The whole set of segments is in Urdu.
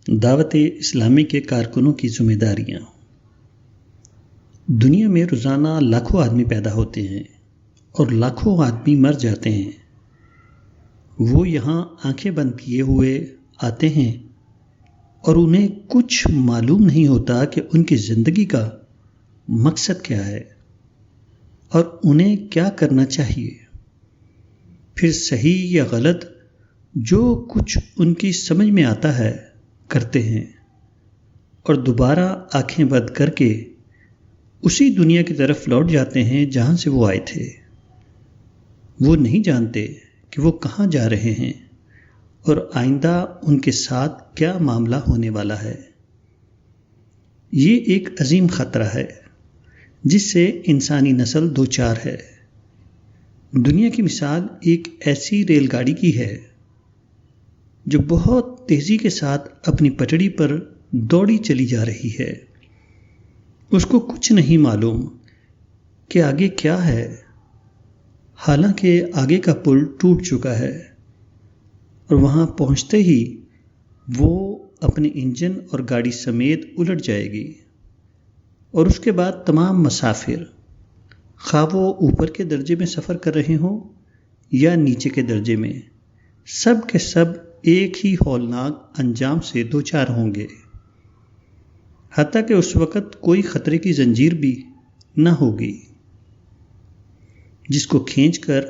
دعوت اسلامی کے کارکنوں کی ذمہ داریاں۔ دنیا میں روزانہ لاکھوں آدمی پیدا ہوتے ہیں اور لاکھوں آدمی مر جاتے ہیں۔ وہ یہاں آنکھیں بند کیے ہوئے آتے ہیں اور انہیں کچھ معلوم نہیں ہوتا کہ ان کی زندگی کا مقصد کیا ہے اور انہیں کیا کرنا چاہیے۔ پھر صحیح یا غلط جو کچھ ان کی سمجھ میں آتا ہے کرتے ہیں اور دوبارہ آنکھیں بند کر کے اسی دنیا کی طرف لوٹ جاتے ہیں جہاں سے وہ آئے تھے۔ وہ نہیں جانتے کہ وہ کہاں جا رہے ہیں اور آئندہ ان کے ساتھ کیا معاملہ ہونے والا ہے۔ یہ ایک عظیم خطرہ ہے جس سے انسانی نسل دوچار ہے۔ دنیا کی مثال ایک ایسی ریل گاڑی کی ہے جو بہت تیزی کے ساتھ اپنی پٹڑی پر دوڑی چلی جا رہی ہے۔ اس کو کچھ نہیں معلوم کہ آگے کیا ہے، حالانکہ آگے کا پل ٹوٹ چکا ہے اور وہاں پہنچتے ہی وہ اپنے انجن اور گاڑی سمیت الٹ جائے گی، اور اس کے بعد تمام مسافر، خواہ وہ اوپر کے درجے میں سفر کر رہے ہوں یا نیچے کے درجے میں، سب کے سب ایک ہی ہولناک انجام سے دوچار ہوں گے، حتیٰ کہ اس وقت کوئی خطرے کی زنجیر بھی نہ ہوگی جس کو کھینچ کر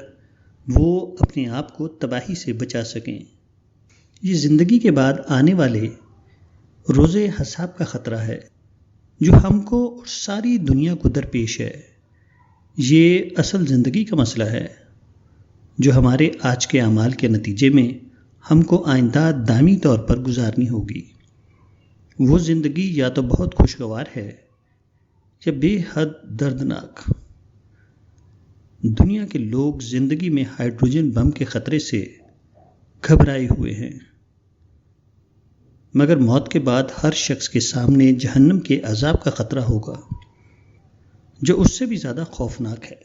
وہ اپنے آپ کو تباہی سے بچا سکیں۔ یہ زندگی کے بعد آنے والے روز حساب کا خطرہ ہے جو ہم کو اور ساری دنیا کو درپیش ہے۔ یہ اصل زندگی کا مسئلہ ہے جو ہمارے آج کے اعمال کے نتیجے میں ہم کو آئندہ دائمی طور پر گزارنی ہوگی۔ وہ زندگی یا تو بہت خوشگوار ہے یا بے حد دردناک۔ دنیا کے لوگ زندگی میں ہائیڈروجن بم کے خطرے سے گھبرائے ہوئے ہیں، مگر موت کے بعد ہر شخص کے سامنے جہنم کے عذاب کا خطرہ ہوگا جو اس سے بھی زیادہ خوفناک ہے۔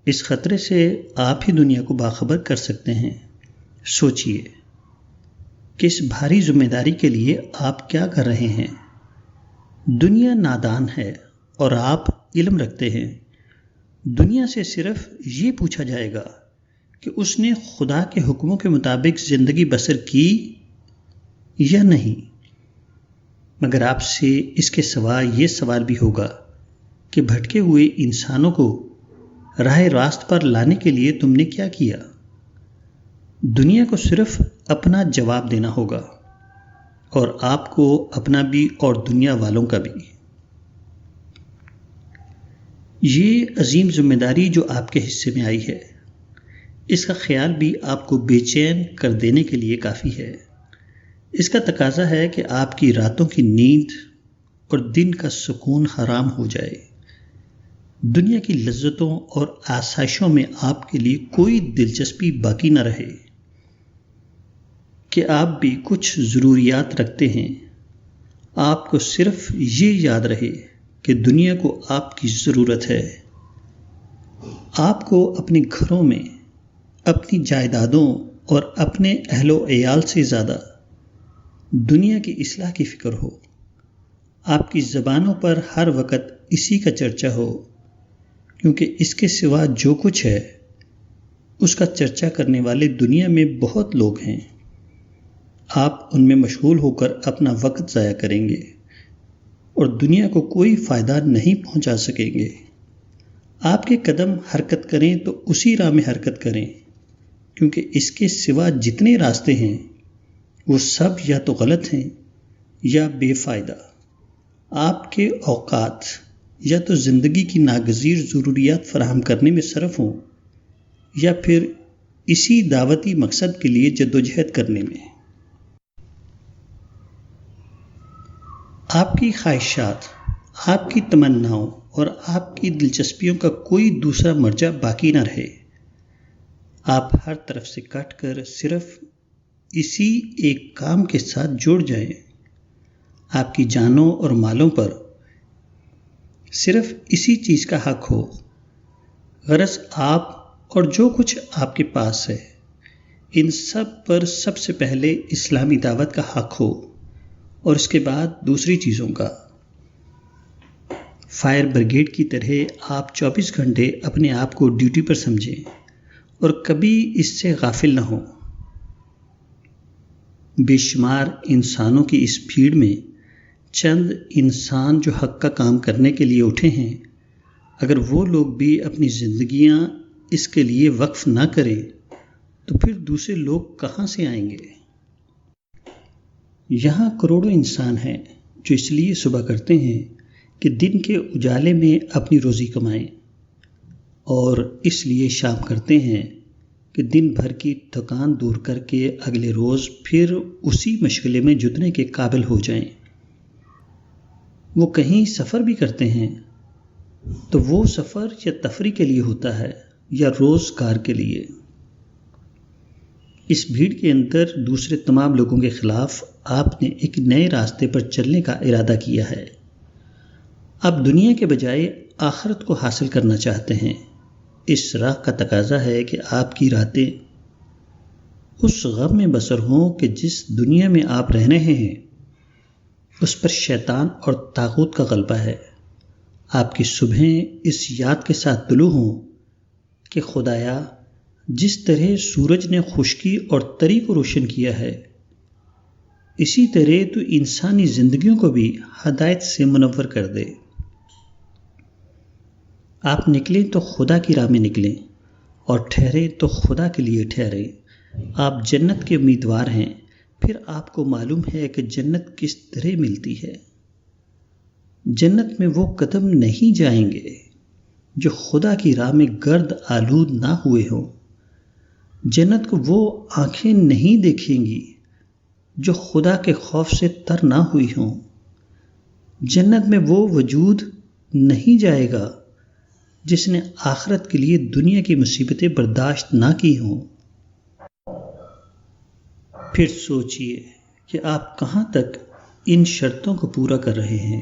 اس خطرے سے آپ ہی دنیا کو باخبر کر سکتے ہیں۔ سوچئے کہ اس بھاری ذمہ داری کے لیے آپ کیا کر رہے ہیں۔ دنیا نادان ہے اور آپ علم رکھتے ہیں۔ دنیا سے صرف یہ پوچھا جائے گا کہ اس نے خدا کے حکموں کے مطابق زندگی بسر کی یا نہیں، مگر آپ سے اس کے سوا یہ سوال بھی ہوگا کہ بھٹکے ہوئے انسانوں کو راہ راست پر لانے کے لیے تم نے کیا کیا۔ دنیا کو صرف اپنا جواب دینا ہوگا، اور آپ کو اپنا بھی اور دنیا والوں کا بھی۔ یہ عظیم ذمہ داری جو آپ کے حصے میں آئی ہے، اس کا خیال بھی آپ کو بے چین کر دینے کے لیے کافی ہے۔ اس کا تقاضا ہے کہ آپ کی راتوں کی نیند اور دن کا سکون حرام ہو جائے۔ دنیا کی لذتوں اور آسائشوں میں آپ کے لیے کوئی دلچسپی باقی نہ رہے، کہ آپ بھی کچھ ضروریات رکھتے ہیں۔ آپ کو صرف یہ یاد رہے کہ دنیا کو آپ کی ضرورت ہے۔ آپ کو اپنے گھروں میں، اپنی جائیدادوں اور اپنے اہل و عیال سے زیادہ دنیا کی اصلاح کی فکر ہو۔ آپ کی زبانوں پر ہر وقت اسی کا چرچا ہو، کیونکہ اس کے سوا جو کچھ ہے اس کا چرچا کرنے والے دنیا میں بہت لوگ ہیں۔ آپ ان میں مشغول ہو کر اپنا وقت ضائع کریں گے اور دنیا کو کوئی فائدہ نہیں پہنچا سکیں گے۔ آپ کے قدم حرکت کریں تو اسی راہ میں حرکت کریں، کیونکہ اس کے سوا جتنے راستے ہیں وہ سب یا تو غلط ہیں یا بے فائدہ۔ آپ کے اوقات یا تو زندگی کی ناگزیر ضروریات فراہم کرنے میں صرف ہوں، یا پھر اسی دعوتی مقصد کے لیے جدوجہد کرنے میں۔ آپ کی خواہشات، آپ کی تمناؤں اور آپ کی دلچسپیوں کا کوئی دوسرا مرجع باقی نہ رہے۔ آپ ہر طرف سے کٹ کر صرف اسی ایک کام کے ساتھ جڑ جائیں۔ آپ کی جانوں اور مالوں پر صرف اسی چیز کا حق ہو۔ غرض آپ اور جو کچھ آپ کے پاس ہے، ان سب پر سب سے پہلے اسلامی دعوت کا حق ہو اور اس کے بعد دوسری چیزوں کا۔ فائر بریگیڈ کی طرح آپ 24 گھنٹے اپنے آپ کو ڈیوٹی پر سمجھیں اور کبھی اس سے غافل نہ ہوں۔ بے شمار انسانوں کی اس بھیڑ میں چند انسان جو حق کا کام کرنے کے لیے اٹھے ہیں، اگر وہ لوگ بھی اپنی زندگیاں اس کے لیے وقف نہ کریں تو پھر دوسرے لوگ کہاں سے آئیں گے؟ یہاں کروڑوں انسان ہیں جو اس لیے صبح کرتے ہیں کہ دن کے اجالے میں اپنی روزی کمائیں، اور اس لیے شام کرتے ہیں کہ دن بھر کی تھکان دور کر کے اگلے روز پھر اسی مشغلے میں جتنے کے قابل ہو جائیں۔ وہ کہیں سفر بھی کرتے ہیں تو وہ سفر یا تفریح کے لیے ہوتا ہے یا روزگار کے لیے۔ اس بھیڑ کے اندر دوسرے تمام لوگوں کے خلاف آپ نے ایک نئے راستے پر چلنے کا ارادہ کیا ہے۔ آپ دنیا کے بجائے آخرت کو حاصل کرنا چاہتے ہیں۔ اس راہ کا تقاضا ہے کہ آپ کی راتیں اس غم میں بسر ہوں کہ جس دنیا میں آپ رہ رہے ہیں اس پر شیطان اور طاغوت کا غلبہ ہے۔ آپ کی صبحیں اس یاد کے ساتھ طلوع ہوں کہ خدایا، جس طرح سورج نے خشکی اور تری کو روشن کیا ہے، اسی طرح تو انسانی زندگیوں کو بھی ہدایت سے منور کر دے۔ آپ نکلیں تو خدا کی راہ میں نکلیں اور ٹھہریں تو خدا کے لیے ٹھہریں۔ آپ جنت کے امیدوار ہیں، پھر آپ کو معلوم ہے کہ جنت کس طرح ملتی ہے۔ جنت میں وہ قدم نہیں جائیں گے جو خدا کی راہ میں گرد آلود نہ ہوئے ہوں۔ جنت کو وہ آنکھیں نہیں دیکھیں گی جو خدا کے خوف سے تر نہ ہوئی ہوں۔ جنت میں وہ وجود نہیں جائے گا جس نے آخرت کے لیے دنیا کی مصیبتیں برداشت نہ کی ہوں۔ پھر سوچئے کہ آپ کہاں تک ان شرطوں کو پورا کر رہے ہیں۔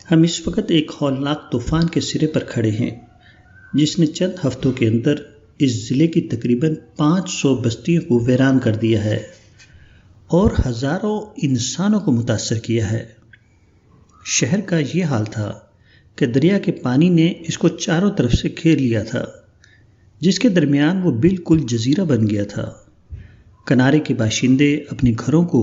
ہم اس وقت ایک ہولناک طوفان کے سرے پر کھڑے ہیں جس نے چند ہفتوں کے اندر اس ضلع کی تقریباً 500 بستیوں کو ویران کر دیا ہے اور ہزاروں انسانوں کو متاثر کیا ہے۔ شہر کا یہ حال تھا کہ دریا کے پانی نے اس کو چاروں طرف سے گھیر لیا تھا، جس کے درمیان وہ بالکل جزیرہ بن گیا تھا۔ کنارے کے باشندے اپنے گھروں کو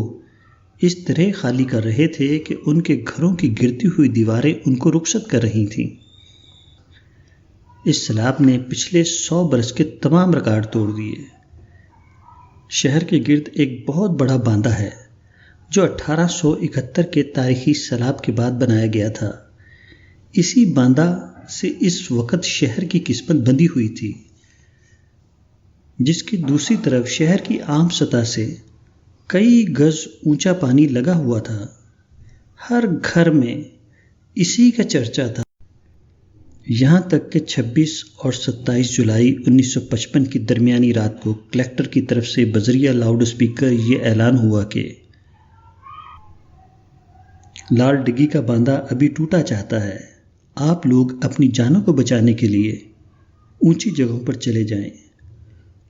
اس طرح خالی کر رہے تھے کہ ان کے گھروں کی گرتی ہوئی دیواریں ان کو رخصت کر رہی تھیں۔ اس سیلاب نے پچھلے 100 برس کے تمام ریکارڈ توڑ دیے۔ شہر کے گرد ایک بہت بڑا باندھا ہے جو 1871 کے تاریخی سیلاب کے بعد بنایا گیا تھا۔ اسی باندھا سے اس وقت شہر کی قسمت بندھی ہوئی تھی، جس کی دوسری طرف شہر کی عام سطح سے کئی گز اونچا پانی لگا ہوا تھا۔ ہر گھر میں اسی کا چرچا تھا، یہاں تک کہ 26 اور 27 جولائی 1955 کی درمیانی رات کو کلکٹر کی طرف سے بذریعہ لاؤڈ اسپیکر یہ اعلان ہوا کہ لال ڈگی کا باندھا ابھی ٹوٹا چاہتا ہے، آپ لوگ اپنی جانوں کو بچانے کے لیے اونچی جگہوں پر چلے جائیں۔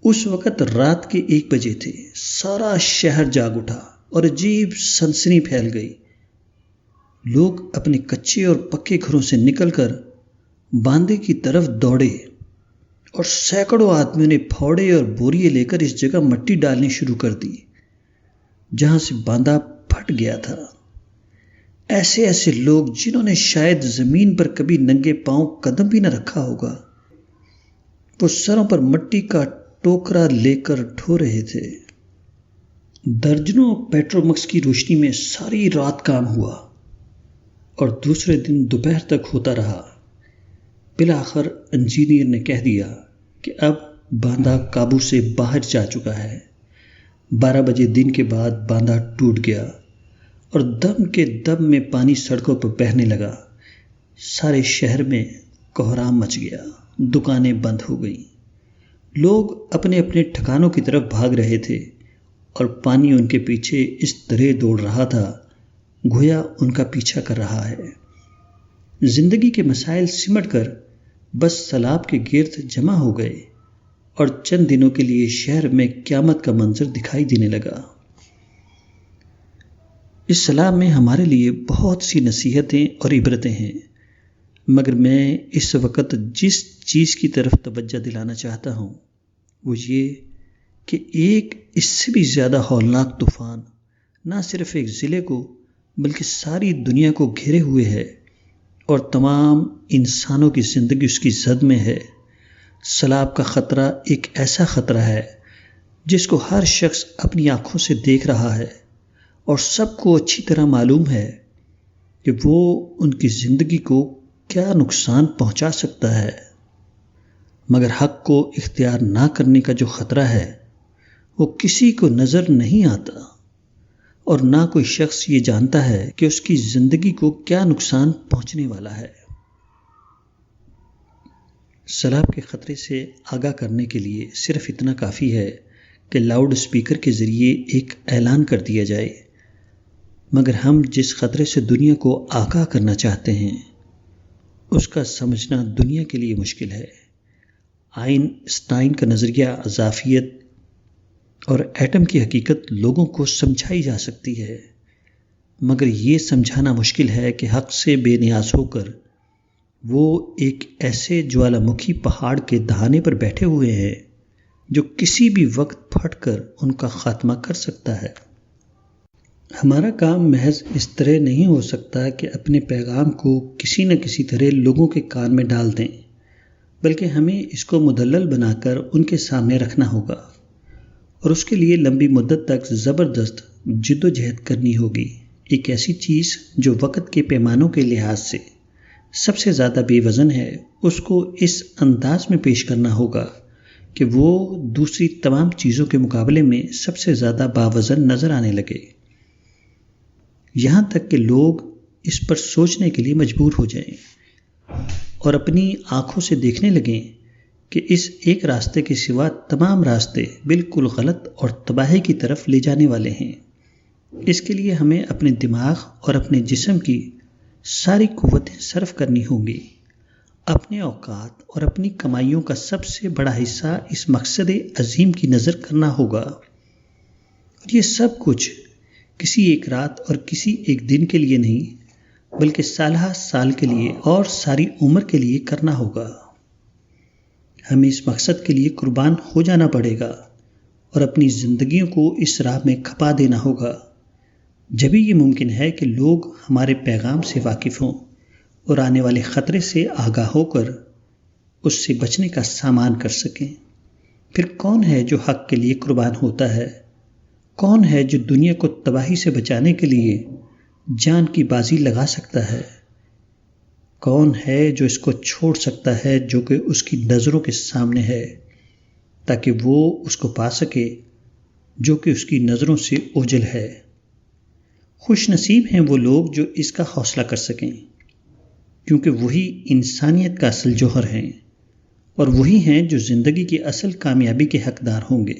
اس وقت رات کے 1 بجے تھے۔ سارا شہر جاگ اٹھا اور عجیب سنسنی پھیل گئی۔ لوگ اپنے کچے اور پکے گھروں سے نکل کر باندھے کی طرف دوڑے اور سینکڑوں آدمیوں نے پھاوڑے اور بوریے لے کر اس جگہ مٹی ڈالنی شروع کر دی جہاں سے باندھا پھٹ گیا تھا۔ ایسے لوگ جنہوں نے شاید زمین پر کبھی ننگے پاؤں قدم بھی نہ رکھا ہوگا، وہ سروں پر مٹی کا ٹوکرا لے کر ڈھو رہے تھے۔ درجنوں پیٹرومکس کی روشنی میں ساری رات کام ہوا اور دوسرے دن دوپہر تک ہوتا رہا۔ بالآخر انجینئر نے کہہ دیا کہ اب باندھا قابو سے باہر جا چکا ہے۔ 12 بجے دن کے بعد باندھا ٹوٹ گیا اور دم کے دم میں پانی سڑکوں پر بہنے لگا۔ سارے شہر میں کوہرام مچ گیا، دکانیں بند ہو گئیں، لوگ اپنے اپنے ٹھکانوں کی طرف بھاگ رہے تھے اور پانی ان کے پیچھے اس طرح دوڑ رہا تھا گویا ان کا پیچھا کر رہا ہے۔ زندگی کے مسائل سمٹ کر بس سیلاب کے گرد جمع ہو گئے اور چند دنوں کے لیے شہر میں قیامت کا منظر دکھائی دینے لگا۔ اس سلام میں ہمارے لیے بہت سی نصیحتیں اور عبرتیں ہیں، مگر میں اس وقت جس چیز کی طرف توجہ دلانا چاہتا ہوں وہ یہ کہ ایک اس سے بھی زیادہ ہولناک طوفان نہ صرف ایک ضلع کو بلکہ ساری دنیا کو گھیرے ہوئے ہے اور تمام انسانوں کی زندگی اس کی زد میں ہے۔ سیلاب کا خطرہ ایک ایسا خطرہ ہے جس کو ہر شخص اپنی آنکھوں سے دیکھ رہا ہے اور سب کو اچھی طرح معلوم ہے کہ وہ ان کی زندگی کو کیا نقصان پہنچا سکتا ہے، مگر حق کو اختیار نہ کرنے کا جو خطرہ ہے وہ کسی کو نظر نہیں آتا اور نہ کوئی شخص یہ جانتا ہے کہ اس کی زندگی کو کیا نقصان پہنچنے والا ہے۔ سیلاب کے خطرے سے آگاہ کرنے کے لیے صرف اتنا کافی ہے کہ لاؤڈ اسپیکر کے ذریعے ایک اعلان کر دیا جائے، مگر ہم جس خطرے سے دنیا کو آگاہ کرنا چاہتے ہیں اس کا سمجھنا دنیا کے لیے مشکل ہے۔ آئنسٹائن کا نظریہ اضافیت اور ایٹم کی حقیقت لوگوں کو سمجھائی جا سکتی ہے، مگر یہ سمجھانا مشکل ہے کہ حق سے بے نیاز ہو کر وہ ایک ایسے جوالا مکھی پہاڑ کے دہانے پر بیٹھے ہوئے ہیں جو کسی بھی وقت پھٹ کر ان کا خاتمہ کر سکتا ہے۔ ہمارا کام محض اس طرح نہیں ہو سکتا کہ اپنے پیغام کو کسی نہ کسی طرح لوگوں کے کان میں ڈال دیں، بلکہ ہمیں اس کو مدلل بنا کر ان کے سامنے رکھنا ہوگا، اور اس کے لیے لمبی مدت تک زبردست جد و جہد کرنی ہوگی۔ ایک ایسی چیز جو وقت کے پیمانوں کے لحاظ سے سب سے زیادہ بے وزن ہے، اس کو اس انداز میں پیش کرنا ہوگا کہ وہ دوسری تمام چیزوں کے مقابلے میں سب سے زیادہ باوزن نظر آنے لگے، یہاں تک کہ لوگ اس پر سوچنے کے لیے مجبور ہو جائیں اور اپنی آنکھوں سے دیکھنے لگیں کہ اس ایک راستے کے سوا تمام راستے بالکل غلط اور تباہی کی طرف لے جانے والے ہیں۔ اس کے لیے ہمیں اپنے دماغ اور اپنے جسم کی ساری قوتیں صرف کرنی ہوں گی، اپنے اوقات اور اپنی کمائیوں کا سب سے بڑا حصہ اس مقصد عظیم کی نظر کرنا ہوگا، اور یہ سب کچھ کسی ایک رات اور کسی ایک دن کے لیے نہیں بلکہ سالہ سال کے لیے اور ساری عمر کے لیے کرنا ہوگا۔ ہمیں اس مقصد کے لیے قربان ہو جانا پڑے گا اور اپنی زندگیوں کو اس راہ میں کھپا دینا ہوگا، جبھی یہ ممکن ہے کہ لوگ ہمارے پیغام سے واقف ہوں اور آنے والے خطرے سے آگاہ ہو کر اس سے بچنے کا سامان کر سکیں۔ پھر کون ہے جو حق کے لیے قربان ہوتا ہے؟ کون ہے جو دنیا کو تباہی سے بچانے کے لیے جان کی بازی لگا سکتا ہے؟ کون ہے جو اس کو چھوڑ سکتا ہے جو کہ اس کی نظروں کے سامنے ہے، تاکہ وہ اس کو پا سکے جو کہ اس کی نظروں سے اوجھل ہے؟ خوش نصیب ہیں وہ لوگ جو اس کا حوصلہ کر سکیں، کیونکہ وہی انسانیت کا اصل جوہر ہیں اور وہی ہیں جو زندگی کی اصل کامیابی کے حقدار ہوں گے۔